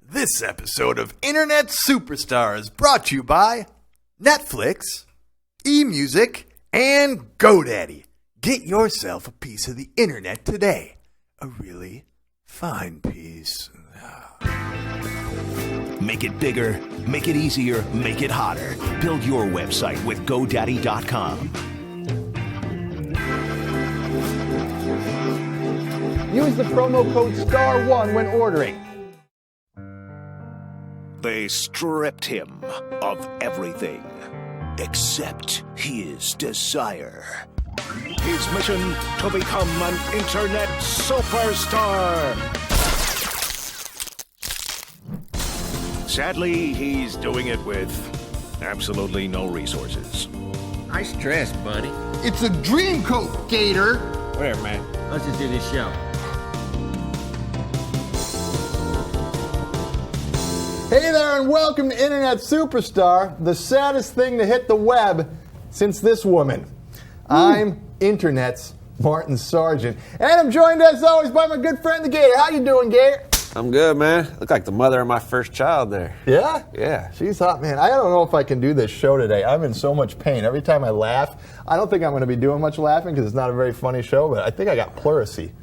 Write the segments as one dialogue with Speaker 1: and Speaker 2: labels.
Speaker 1: This episode of Internet Superstars brought to you by Netflix, eMusic, and GoDaddy. Get yourself a piece of the internet today. A really fine piece.
Speaker 2: Make it bigger, make it easier, make it hotter. Build your website with GoDaddy.com.
Speaker 3: Use the promo code STAR1 when ordering.
Speaker 2: They stripped him of everything except his desire. His mission to become an internet superstar. Sadly, he's doing it with absolutely no resources.
Speaker 4: Nice dress, buddy.
Speaker 3: It's a dream coat, Gator.
Speaker 4: Whatever, man. Let's just do this show.
Speaker 3: Hey there, and welcome to Internet Superstar, the saddest thing to hit the web since this woman. I'm Internet's Martin Sargent, and I'm joined as always by my good friend the Gator. How you doing, Gator?
Speaker 4: I'm good, man. Look like the mother of my first child there.
Speaker 3: Yeah?
Speaker 4: Yeah.
Speaker 3: She's hot, man. I don't know if I can do this show today. I'm in so much pain. Every time I laugh, I don't think I'm going to be doing much laughing because it's not a very funny show, but I think I got pleurisy.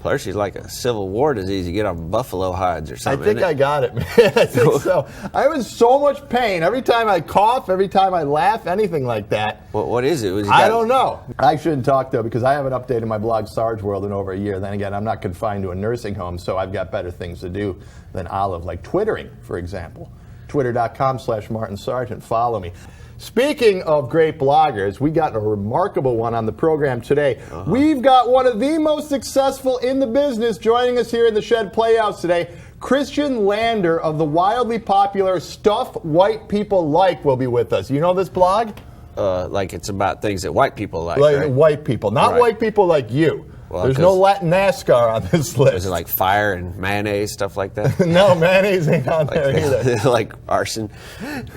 Speaker 4: Pleurisy like a Civil War disease you get on buffalo hides or something.
Speaker 3: I think I got it, man. I think so. I was so much pain. Every time I cough, every time I laugh, anything like that.
Speaker 4: What is it?
Speaker 3: I don't know. I shouldn't talk, though, because I haven't updated my blog, Sarge World, in over a year. Then again, I'm not confined to a nursing home, so I've got better things to do than Olive, like twittering, for example. Twitter.com/Martin Sargent. Follow me. Speaking of great bloggers, we got a remarkable one on the program today. We've got one of the most successful in the business joining us here in the Shed Playhouse today. Christian Lander of the wildly popular Stuff White People Like will be with us. You know this blog?
Speaker 4: Like it's about things that white people like,
Speaker 3: Like
Speaker 4: right?
Speaker 3: white people, not
Speaker 4: Right.
Speaker 3: white people like you.
Speaker 4: Well,
Speaker 3: there's no Latin NASCAR on this list.
Speaker 4: Is it like fire and mayonnaise, stuff like that?
Speaker 3: No, mayonnaise ain't on there either.
Speaker 4: Like arson?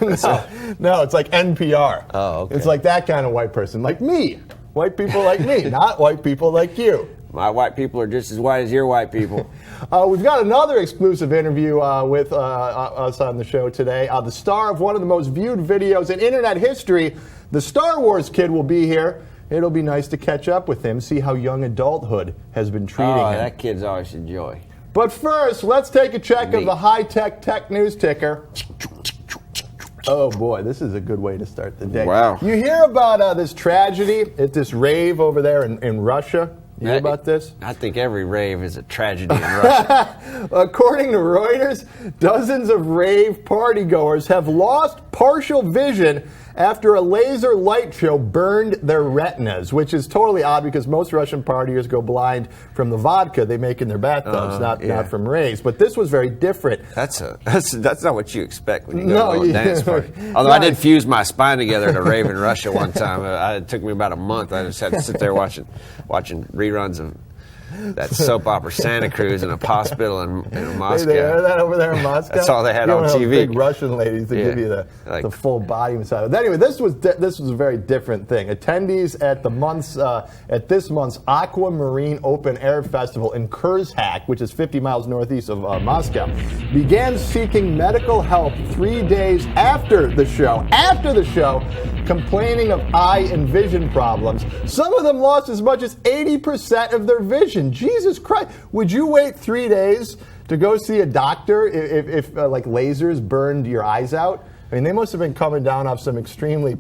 Speaker 3: No, it's like NPR.
Speaker 4: Oh, okay.
Speaker 3: It's like that kind of white person, like me. White people like me, not white people like you.
Speaker 4: My white people are just as white as your white people.
Speaker 3: We've got another exclusive interview with us on the show today. The star of one of the most viewed videos in internet history, the Star Wars kid, will be here. It'll be nice to catch up with him, see how young adulthood has been treating him.
Speaker 4: That kid's always a joy.
Speaker 3: But first, let's take a check of the high-tech tech news ticker. Oh boy, this is a good way to start the day.
Speaker 4: Wow.
Speaker 3: You hear about this tragedy at this rave over there in Russia? You hear about this?
Speaker 4: I think every rave is a tragedy in Russia.
Speaker 3: According to Reuters, dozens of rave partygoers have lost partial vision after a laser light show burned their retinas, which is totally odd because most Russian partiers go blind from the vodka they make in their bathtubs, not from raves. But this was very different.
Speaker 4: That's not what you expect when you go to a dance party. Although I did fuse my spine together at a rave in Russia one time. It took me about a month. I just had to sit there watching reruns of that soap opera Santa Cruz in a hospital in Moscow.
Speaker 3: They heard that over there in Moscow?
Speaker 4: That's all they had on TV.
Speaker 3: Big Russian ladies to give you the full body massage. But anyway, this was a very different thing. Attendees at this month's Aquamarine Open Air Festival in Kurzhak, which is 50 miles northeast of Moscow, began seeking medical help 3 days after the show. Complaining of eye and vision problems. Some of them lost as much as 80% of their vision. Jesus Christ. Would you wait 3 days to go see a doctor if like lasers burned your eyes out? I mean, they must have been coming down off some extremely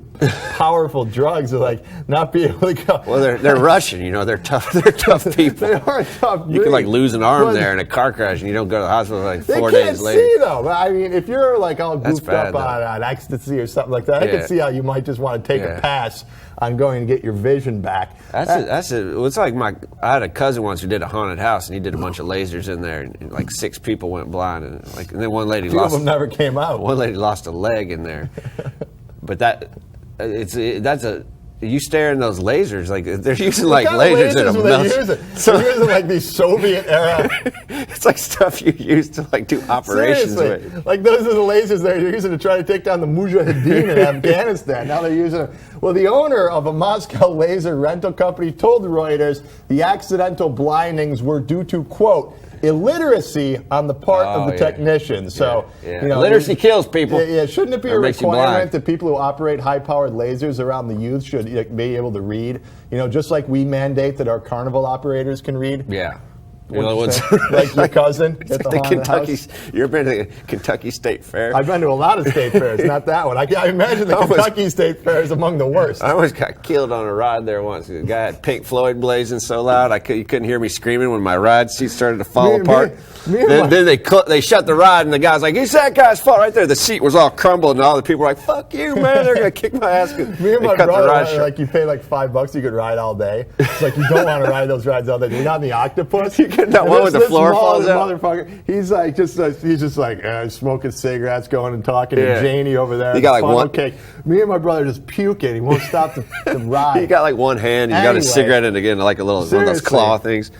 Speaker 3: powerful drugs to like not be able to go.
Speaker 4: Well, they're Russian, you know. They're tough. They're tough people.
Speaker 3: They are tough.
Speaker 4: You can like lose an arm there in a car crash, and you don't go to the hospital like 4 days later.
Speaker 3: They can't see though. I mean, if you're like all goofed up on ecstasy or something like that, I can see how you might just want to take a pass on going to get your vision back.
Speaker 4: It's like I had a cousin once who did a haunted house, and he did a bunch of lasers in there, and like 6 people went blind, and then one lady
Speaker 3: Two of them never came out.
Speaker 4: One lady lost a leg in there, but that's You stare in those lasers, like they're using like
Speaker 3: What kind of
Speaker 4: lasers in a
Speaker 3: were they
Speaker 4: melt.
Speaker 3: using?
Speaker 4: So
Speaker 3: They're using like these Soviet era.
Speaker 4: it's like stuff you use to like do operations
Speaker 3: Seriously,
Speaker 4: with.
Speaker 3: like those are the lasers they're using to try to take down the Mujahideen in Afghanistan. Now they're using them. Well, the owner of a Moscow laser rental company told Reuters the accidental blindings were due to, quote, illiteracy on the part of the technicians. So,
Speaker 4: literacy kills people.
Speaker 3: Yeah, shouldn't it be
Speaker 4: Or
Speaker 3: a
Speaker 4: makes you
Speaker 3: requirement
Speaker 4: blind.
Speaker 3: that people who operate high-powered lasers around the youth should be able to read? Just like we mandate that our carnival operators can read.
Speaker 4: Yeah.
Speaker 3: Like your cousin at the haunted house?
Speaker 4: You've been to the Kentucky State Fair?
Speaker 3: I've been to a lot of state fairs, not that one. I imagine the Kentucky State Fair is among the worst.
Speaker 4: I almost got killed on a ride there once. The guy had Pink Floyd blazing so loud you couldn't hear me screaming when my ride seat started to fall apart. Then they shut the ride, and the guy's like, "It's that guy's fault right there." The seat was all crumbled, and all the people were like, "Fuck you, man! They're gonna kick my ass."
Speaker 3: Me and my brother, like, you pay like $5, you could ride all day. It's like you don't want to ride those rides all day. We're not in the octopus.
Speaker 4: That one with the floor falls out.
Speaker 3: Motherfucker, he's just like smoking cigarettes, going and talking to Janie over there.
Speaker 4: He got like one
Speaker 3: cake. Me and my brother just puking. He won't stop the ride.
Speaker 4: He got like one hand. You got a cigarette in again, like a little one of those claw things.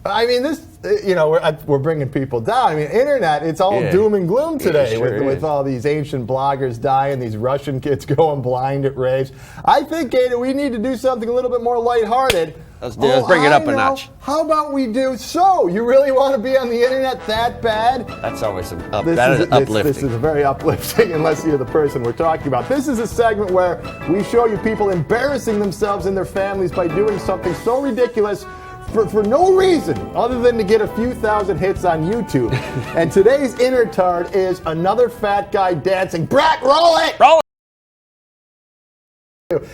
Speaker 3: I mean, this, we're bringing people down. I mean, internet, it's all doom and gloom today with all these ancient bloggers dying, these Russian kids going blind at raves. I think, Gator, we need to do something a little bit more lighthearted.
Speaker 4: Let's bring it up a notch.
Speaker 3: How about we do so? You really want to be on the internet that bad?
Speaker 4: That's always uplifting.
Speaker 3: This is very uplifting, unless you're the person we're talking about. This is a segment where we show you people embarrassing themselves and their families by doing something so ridiculous for no reason other than to get a few thousand hits on YouTube. And today's intertard is another fat guy dancing. Brat, roll it!
Speaker 4: Roll
Speaker 3: it!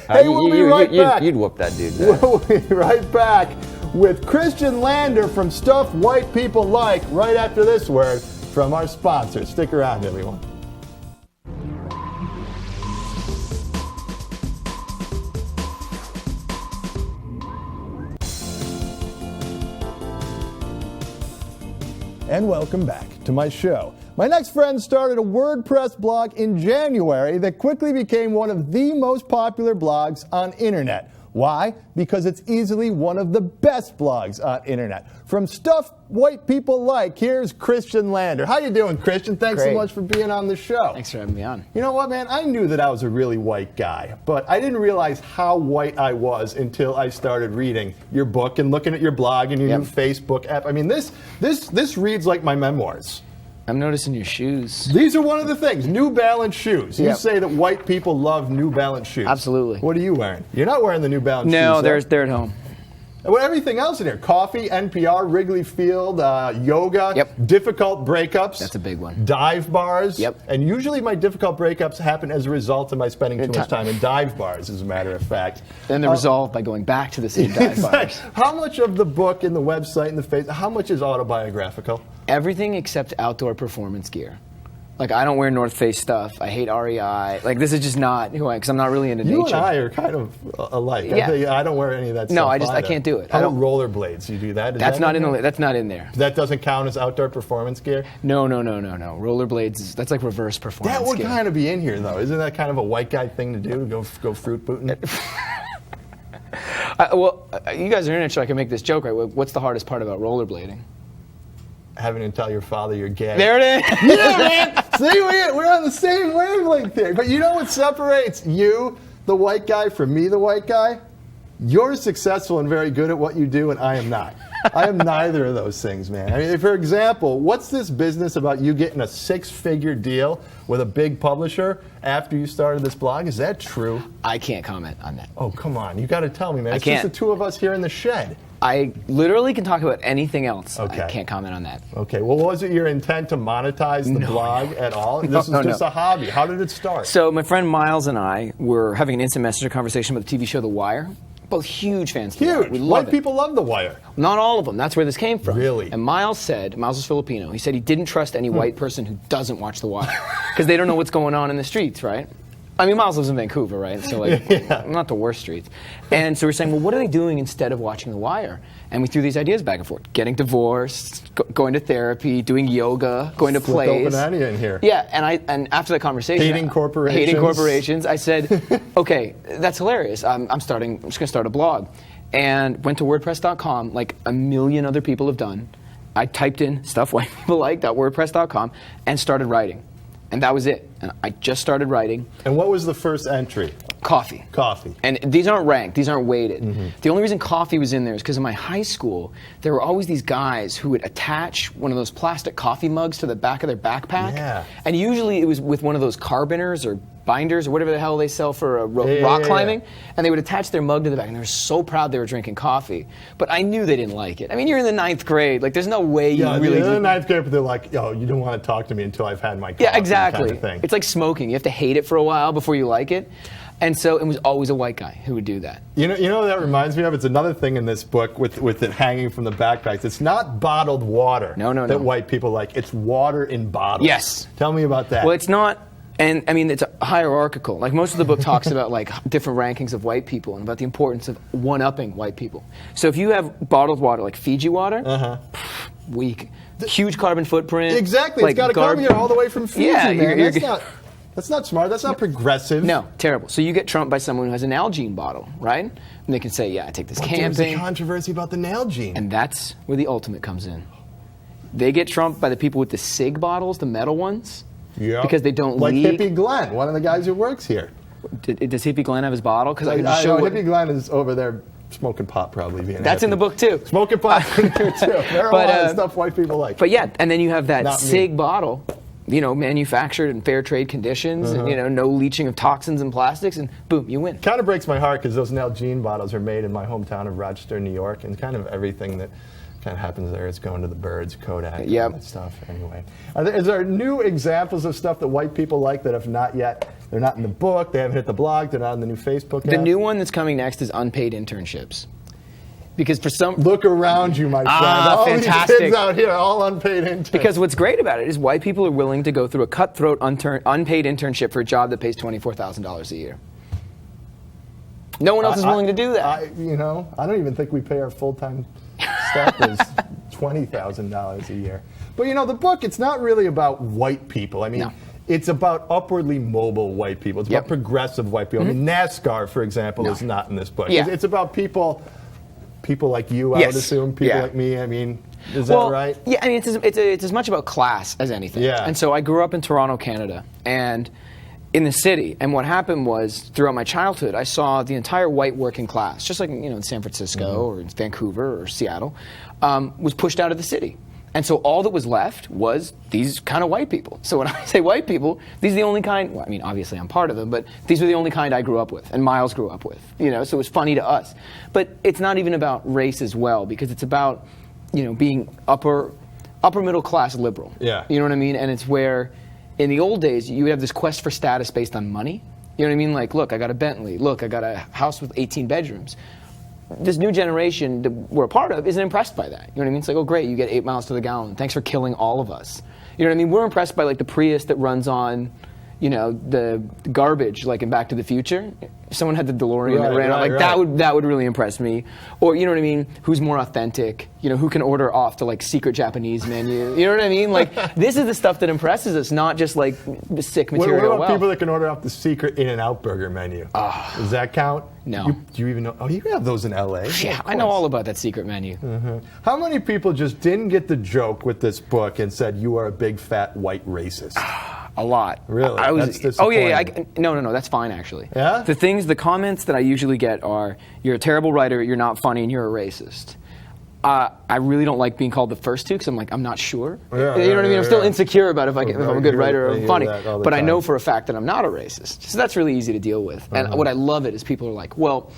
Speaker 3: Hey, we'll be right back.
Speaker 4: You'd whoop that dude.
Speaker 3: We'll be right back with Christian Lander from Stuff White People Like right after this word from our sponsor. Stick around, everyone. And welcome back to my show. My next friend started a WordPress blog in January that quickly became one of the most popular blogs on internet. Why? Because it's easily one of the best blogs on internet. From Stuff White People Like, here's Christian Lander. How you doing, Christian? Thanks so much for being on the show.
Speaker 5: Thanks for having me on.
Speaker 3: You know what, man? I knew that I was a really white guy, but I didn't realize how white I was until I started reading your book and looking at your blog and your new Facebook app. I mean, this reads like my memoirs.
Speaker 5: I'm noticing your shoes.
Speaker 3: These are one of the things. New Balance shoes. You say that white people love New Balance shoes.
Speaker 5: Absolutely.
Speaker 3: What are you wearing? You're not wearing the New Balance shoes.
Speaker 5: No, they're at home.
Speaker 3: Well, everything else in here. Coffee, NPR, Wrigley Field, yoga, difficult breakups.
Speaker 5: That's a big one.
Speaker 3: Dive bars.
Speaker 5: Yep.
Speaker 3: And usually my difficult breakups happen as a result of my spending too much time in dive bars, as a matter of fact.
Speaker 5: Then they're resolved by going back to the same dive bars.
Speaker 3: How much of the book and the website and the face, how much is autobiographical?
Speaker 5: Everything except outdoor performance gear. Like, I don't wear North Face stuff. I hate REI. Like, this is just not who I am, because I'm not really into nature.
Speaker 3: You and I are kind of alike.
Speaker 5: Yeah.
Speaker 3: I don't wear any of that stuff.
Speaker 5: No, I can't do it.
Speaker 3: How about rollerblades? You do that?
Speaker 5: That's not in there.
Speaker 3: That doesn't count as outdoor performance gear?
Speaker 5: No. Rollerblades, that's like reverse performance
Speaker 3: gear. That would
Speaker 5: gear.
Speaker 3: kind of be in here, though. Isn't that kind of a white guy thing to do, to go fruit booting?
Speaker 5: You guys are internet, so I can make this joke, right? What's the hardest part about rollerblading?
Speaker 3: Having to tell your father you're gay.
Speaker 5: There it is.
Speaker 3: Yeah, man. See, we're on the same wavelength there. But you know what separates you, the white guy, from me, the white guy? You're successful and very good at what you do, and I am not. I am neither of those things, man. I mean, for example, what's this business about you getting a 6-figure deal with a big publisher after you started this blog? Is that true?
Speaker 5: I can't comment on that.
Speaker 3: Oh, come on. You got to tell me, man. It's
Speaker 5: can't.
Speaker 3: just the two of us here in the shed.
Speaker 5: I literally can talk about anything else.
Speaker 3: Okay.
Speaker 5: I can't comment on that.
Speaker 3: Okay. Well, was it your intent to monetize the blog at all? This is just a hobby. How did it start?
Speaker 5: So my friend Miles and I were having an instant messenger conversation about the TV show The Wire. Both huge fans of The Wire.
Speaker 3: Huge. White people love The Wire.
Speaker 5: Not all of them. That's where this came from.
Speaker 3: Really?
Speaker 5: And Miles is Filipino. He said he didn't trust any white person who doesn't watch The Wire because they don't know what's going on in the streets, right? I mean, Miles lives in Vancouver, right? So, like, not the worst streets. And so we're saying, well, what are they doing instead of watching The Wire? And we threw these ideas back and forth. Getting divorced, going to therapy, doing yoga, going to plays.
Speaker 3: Open in here.
Speaker 5: Yeah, and after that conversation...
Speaker 3: Hating corporations.
Speaker 5: I said, okay, that's hilarious. I'm just going to start a blog. And went to WordPress.com, like a million other people have done. I typed in stuff white people like.wordpress.com and started writing. And that was it. And I just started writing.
Speaker 3: And what was the first entry?
Speaker 5: Coffee.
Speaker 3: Coffee.
Speaker 5: And these aren't ranked. These aren't weighted. The only reason coffee was in there is because in my high school, there were always these guys who would attach one of those plastic coffee mugs to the back of their backpack.
Speaker 3: Yeah.
Speaker 5: And usually it was with one of those carbiners or binders or whatever the hell they sell for rock climbing. And they would attach their mug to the back. And they were so proud they were drinking coffee. But I knew they didn't like it. I mean, you're in the 9th grade. Like, there's no way you really...
Speaker 3: Yeah, in the 9th grade, but they're like, yo, you don't want to talk to me until I've had my coffee.
Speaker 5: Yeah, exactly.
Speaker 3: Kind of thing.
Speaker 5: It's like smoking. You have to hate it for a while before you like it. And so it was always a white guy who would do that.
Speaker 3: You know what that reminds me of? It's another thing in this book with it hanging from the backpacks. It's not bottled water that white people like. It's water in bottles.
Speaker 5: Yes.
Speaker 3: Tell me about that.
Speaker 5: Well, it's not, and I mean, it's hierarchical. Like, most of the book talks about like different rankings of white people and about the importance of one-upping white people. So if you have bottled water, like Fiji water, weak. Huge carbon footprint.
Speaker 3: Exactly.
Speaker 5: Like,
Speaker 3: it's got to come here all the way from Fiji,
Speaker 5: yeah,
Speaker 3: man. That's not smart. That's not progressive.
Speaker 5: No, terrible. So you get trumped by someone who has an Nalgene bottle, right? And they can say, yeah, I take this camping.
Speaker 3: There's a controversy about the Nalgene.
Speaker 5: And that's where the ultimate comes in. They get trumped by the people with the Sig bottles, the metal ones, because they don't leak.
Speaker 3: Like Hippie Glenn, one of the guys who works here.
Speaker 5: Does Hippie Glenn have his bottle? Because I can
Speaker 3: know
Speaker 5: show
Speaker 3: Hippie Glenn is over there smoking pot, probably.
Speaker 5: That's in the book, too.
Speaker 3: Smoking pot in there, too. There are a lot of stuff white people like.
Speaker 5: But yeah, and then you have that Sig bottle, manufactured in fair trade conditions, and, no leaching of toxins and plastics, and boom, you win.
Speaker 3: Kind of breaks my heart because those Nalgene bottles are made in my hometown of Rochester, New York, and kind of everything that kind of happens there is going to the birds, Kodak, and that stuff. Anyway, is there new examples of stuff that white people like that have not yet? They're not in the book. They haven't hit the blog. They're not in the new Facebook.
Speaker 5: The new one that's coming next is unpaid internships. Because for some...
Speaker 3: Look around you, my friend. All
Speaker 5: fantastic.
Speaker 3: These kids out here, all unpaid interns.
Speaker 5: Because what's great about it is white people are willing to go through a cutthroat unpaid internship for a job that pays $24,000 a year. No one else is willing to do that.
Speaker 3: I don't even think we pay our full-time staffers $20,000 a year. But the book, it's not really about white people. I mean, it's about upwardly mobile white people. It's about progressive white people. I mean, NASCAR, for example, is not in this book.
Speaker 5: Yeah.
Speaker 3: It's about people like you, I would assume, people like me. I mean, is that right?
Speaker 5: Yeah, I mean, it's as much about class as anything.
Speaker 3: Yeah.
Speaker 5: And so I grew up in Toronto, Canada, and in the city. And what happened was, throughout my childhood, I saw the entire white working class, just like in San Francisco or in Vancouver or Seattle, was pushed out of the city. And so all that was left was these kind of white people. So when I say white people, these are the only kind, well, I mean, obviously I'm part of them, but these were the only kind I grew up with, and Miles grew up with, so it was funny to us. But it's not even about race as well, because it's about, being upper middle class liberal.
Speaker 3: Yeah.
Speaker 5: You know what I mean? And it's where, in the old days, you would have this quest for status based on money. You know what I mean? Like, look, I got a Bentley. Look, I got a house with 18 bedrooms. This new generation that we're a part of isn't impressed by that. You know what I mean? It's like, oh, great, you get 8 miles to the gallon. Thanks for killing all of us. You know what I mean? We're impressed by, like, the Prius that runs on, the garbage, like in Back to the Future. If someone had the DeLorean that ran on, that would really impress me. Or, you know what I mean? Who's more authentic? Who can order off the, like, secret Japanese menu? You know what I mean? Like, this is the stuff that impresses us, not just, like, the sick material
Speaker 3: What about people that can order off the secret In-N-Out burger menu? Does that count?
Speaker 5: No.
Speaker 3: Do you even know? Oh, you have those in L.A.
Speaker 5: Yeah, I know all about that secret menu.
Speaker 3: How many people just didn't get the joke with this book and said, you are a big, fat, white racist?
Speaker 5: A lot.
Speaker 3: Really?
Speaker 5: That's
Speaker 3: disappointing.
Speaker 5: No, that's fine, actually.
Speaker 3: Yeah?
Speaker 5: The comments that I usually get are, you're a terrible writer, you're not funny, and you're a racist. I really don't like being called the first two, because I'm not sure. You know what I mean? I'm still insecure about if I'm a good writer or funny. But I know for a fact that I'm not a racist. So that's really easy to deal with. And what I love it is people are like, well,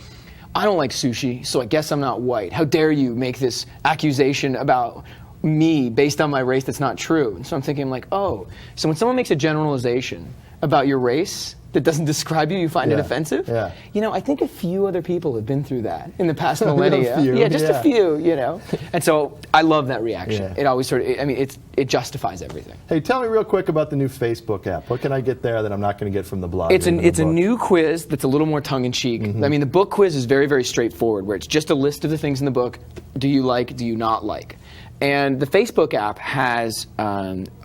Speaker 5: I don't like sushi, so I guess I'm not white. How dare you make this accusation about me based on my race that's not true? And so I'm thinking, like, oh, so when someone makes a generalization about your race, that doesn't describe you, you find it
Speaker 3: Yeah.
Speaker 5: offensive.
Speaker 3: Yeah.
Speaker 5: You know, I think a few other people have been through that in the past millennia.
Speaker 3: few,
Speaker 5: Yeah, just
Speaker 3: yeah.
Speaker 5: a few, you know. And so I love that reaction.
Speaker 3: Yeah.
Speaker 5: It always sort of, I mean, it justifies everything.
Speaker 3: Hey, tell me real quick about the new Facebook app. What can I get there that I'm not going to get from the blog?
Speaker 5: It's
Speaker 3: or the
Speaker 5: a
Speaker 3: book?
Speaker 5: new quiz that's a little more tongue-in-cheek. I mean, the book quiz is very, very straightforward, where it's just a list of the things in the book. Do you like, do you not like? And the Facebook app has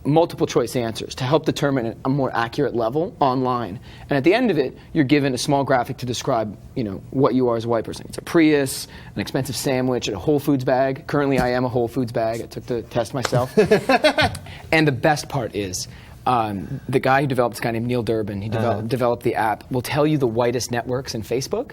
Speaker 5: multiple choice answers to help determine a more accurate level online. And at the end of it, you're given a small graphic to describe, you know, what you are as a white person. It's a Prius, an expensive sandwich, and a Whole Foods bag. Currently, I am a Whole Foods bag. I took the test myself. And the best part is, the guy who developed, this guy named Neil Durbin, he developed the app, will tell you the whitest networks in Facebook.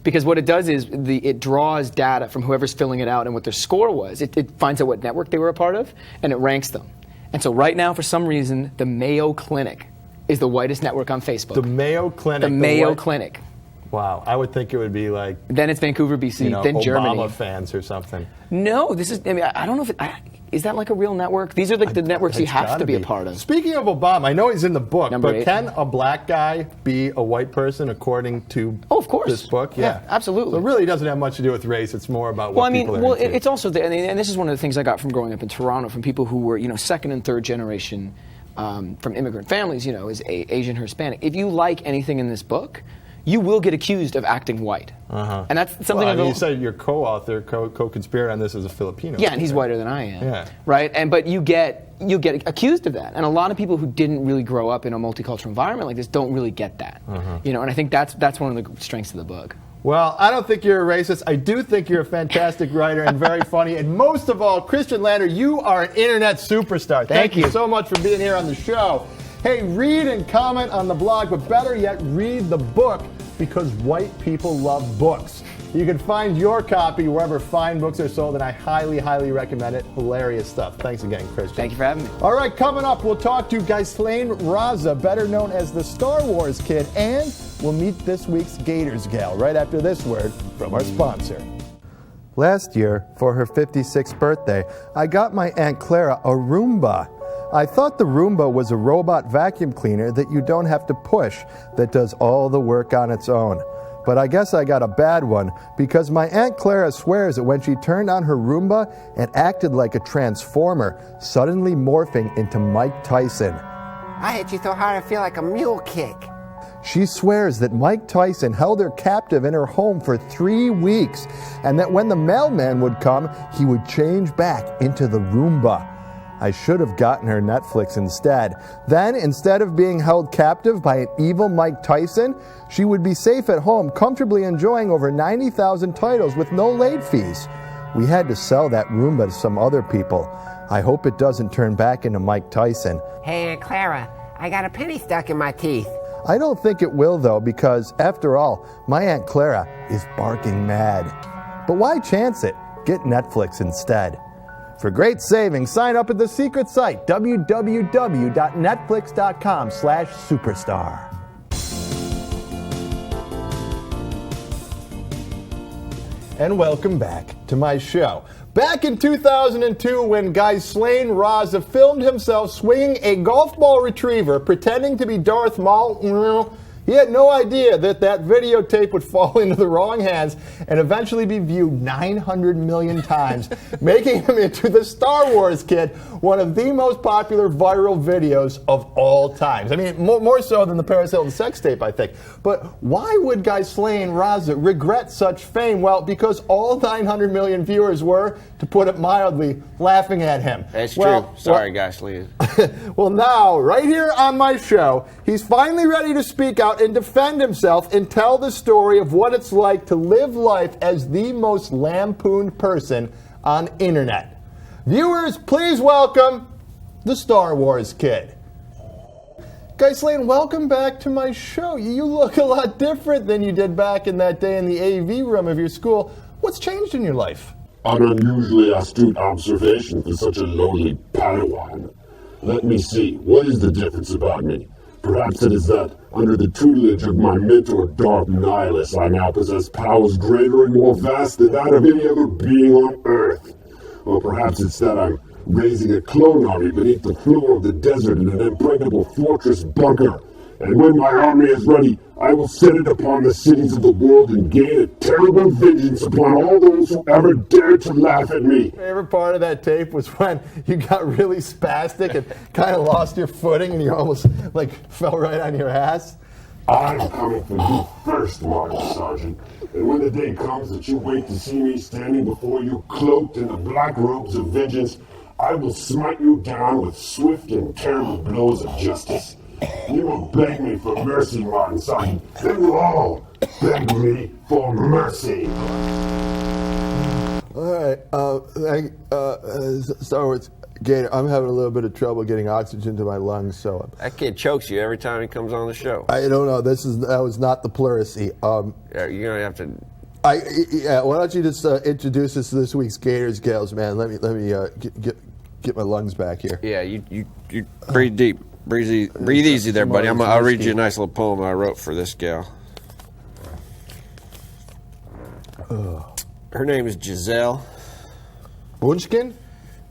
Speaker 5: Because what it does is it draws data from whoever's filling it out and what their score was. It finds out what network they were a part of, and it ranks them. And so right now, for some reason, the Mayo Clinic is the whitest network on Facebook.
Speaker 3: The Mayo Clinic.
Speaker 5: The Mayo Clinic.
Speaker 3: Wow, I would think it would be like,
Speaker 5: Then it's Vancouver, BC,
Speaker 3: you know,
Speaker 5: then
Speaker 3: Obama
Speaker 5: Germany.
Speaker 3: fans or something.
Speaker 5: No, this is, I mean, I don't know if is that like a real network? These are the networks you
Speaker 3: It's
Speaker 5: have
Speaker 3: gotta
Speaker 5: to be a part of.
Speaker 3: Speaking of Obama, I know he's in the book,
Speaker 5: Number
Speaker 3: but
Speaker 5: 8.
Speaker 3: can a black guy be a white person according to
Speaker 5: Oh, of course.
Speaker 3: this book?
Speaker 5: Yeah, absolutely.
Speaker 3: So it really doesn't have much to do with race. It's more about
Speaker 5: Well,
Speaker 3: what
Speaker 5: I mean,
Speaker 3: people are
Speaker 5: well,
Speaker 3: into.
Speaker 5: it's also, and this is one of the things I got from growing up in Toronto, from people who were, you know, second and third generation from immigrant families, you know, as Asian or Hispanic. If you like anything in this book, you will get accused of acting white. And that's something
Speaker 3: well, I
Speaker 5: I've
Speaker 3: mean, you said your co-author, co-conspirator on this is a Filipino.
Speaker 5: Yeah, and he's whiter than I am.
Speaker 3: Yeah.
Speaker 5: Right? But you get accused of that. And a lot of people who didn't really grow up in a multicultural environment like this don't really get that. You know, and I think that's one of the strengths of the book.
Speaker 3: Well, I don't think you're a racist. I do think you're a fantastic writer and very funny. And most of all, Christian Lander, you are an internet superstar. Thank you so much for being here on the show. Hey, read and comment on the blog, but better yet, read the book, because white people love books. You can find your copy wherever fine books are sold, and I highly, highly recommend it. Hilarious stuff. Thanks again, Christian.
Speaker 5: Thank you for having me.
Speaker 3: All right, coming up, we'll talk to Ghislaine Raza, better known as the Star Wars Kid, and we'll meet this week's Gators gal right after this word from our sponsor. Last year, for her 56th birthday, I got my Aunt Clara a Roomba. I thought the Roomba was a robot vacuum cleaner that you don't have to push, that does all the work on its own. But I guess I got a bad one, because my Aunt Clara swears that when she turned on her Roomba, it acted like a transformer, suddenly morphing into Mike Tyson.
Speaker 6: I hit you so hard I feel like a mule kick.
Speaker 3: She swears that Mike Tyson held her captive in her home for 3 weeks, and that when the mailman would come, he would change back into the Roomba. I should have gotten her Netflix instead. Then, instead of being held captive by an evil Mike Tyson, she would be safe at home, comfortably enjoying over 90,000 titles with no late fees. We had to sell that Roomba to some other people. I hope it doesn't turn back into Mike Tyson.
Speaker 6: Hey, Aunt Clara, I got a penny stuck in my teeth.
Speaker 3: I don't think it will, though, because, after all, my Aunt Clara is barking mad. But why chance it? Get Netflix instead. For great savings, sign up at the secret site, www.netflix.com/superstar. And welcome back to my show. Back in 2002, when Ghislaine Raza filmed himself swinging a golf ball retriever, pretending to be Darth Maul, he had no idea that videotape would fall into the wrong hands and eventually be viewed 900 million times, making him into the Star Wars Kid, one of the most popular viral videos of all times. I mean, more so than the Paris Hilton sex tape, I think. But why would Ghislaine Raza regret such fame? Well, because all 900 million viewers were, to put it mildly, laughing at him.
Speaker 4: That's true. Sorry, Ghislaine.
Speaker 3: Well, now, right here on my show, he's finally ready to speak out and defend himself and tell the story of what it's like to live life as the most lampooned person on internet. Viewers, please welcome the Star Wars Kid. Ghislaine, welcome back to my show. You look a lot different than you did back in that day in the AV room of your school. What's changed in your life?
Speaker 7: An unusually astute observation for such a lowly Padawan. Let me see, what is the difference about me? Perhaps it is that, under the tutelage of my mentor Darth Nihilus, I now possess powers greater and more vast than that of any other being on Earth. Or perhaps it's that I'm raising a clone army beneath the floor of the desert in an impregnable fortress bunker, And when my army is ready, I will set it upon the cities of the world and gain a terrible vengeance upon all those who ever dared to laugh at me.
Speaker 3: My favorite part of that tape was when you got really spastic and kind of lost your footing and you almost like fell right on your ass.
Speaker 7: I'm coming for you first, Martin Sargent. And when the day comes that you wait to see me standing before you cloaked in the black robes of vengeance, I will smite you down with swift and terrible blows of justice. You will beg me for mercy, Martin Sargent. Then we'll all beg me for mercy.
Speaker 3: All right, Star Wars Gator, I'm having a little bit of trouble getting oxygen to my lungs, so
Speaker 4: That kid chokes you every time he comes on the show.
Speaker 3: I don't know. That was not the pleurisy.
Speaker 4: Yeah, you're gonna have to.
Speaker 3: Why don't you just introduce us to this week's Gators Gals, man? Let me get my lungs back here.
Speaker 4: Yeah, you breathe deep, breathe easy there, buddy. I'll read you a nice little poem I wrote for this gal. Her name is Giselle.
Speaker 3: Bunchkin?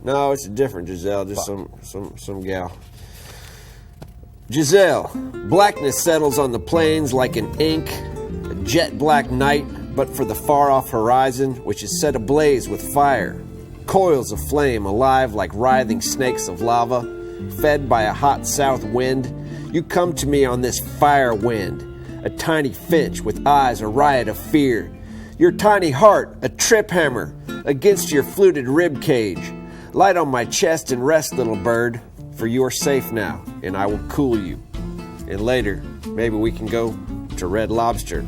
Speaker 4: No, it's a different Giselle, just some gal. Giselle, blackness settles on the plains like an ink, a jet black night, but for the far off horizon, which is set ablaze with fire. Coils of flame alive like writhing snakes of lava, fed by a hot south wind. You come to me on this fire wind, a tiny finch with eyes a riot of fear. Your tiny heart, a trip hammer, against your fluted rib cage. Light on my chest and rest, little bird, for you are safe now, and I will cool you. And later, maybe we can go to Red Lobster.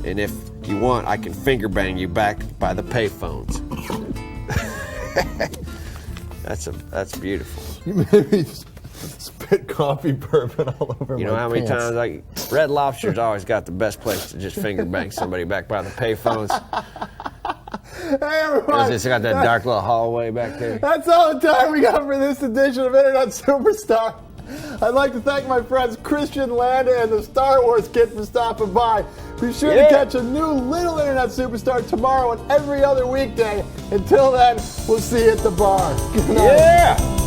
Speaker 4: And if you want, I can finger bang you back by the payphones. That's beautiful.
Speaker 3: You made me spit coffee bourbon all over my
Speaker 4: You know how many
Speaker 3: pants.
Speaker 4: times Red Lobster's always got the best place to just finger bang somebody back by the payphones.
Speaker 3: Hey everyone!
Speaker 4: It's got that dark little hallway back there.
Speaker 3: That's all the time we got for this edition of Internet Superstar. I'd like to thank my friends Christian Landa and the Star Wars Kid for stopping by. Be sure to catch a new Little Internet Superstar tomorrow and every other weekday. Until then, we'll see you at the bar. Good night.
Speaker 4: Yeah!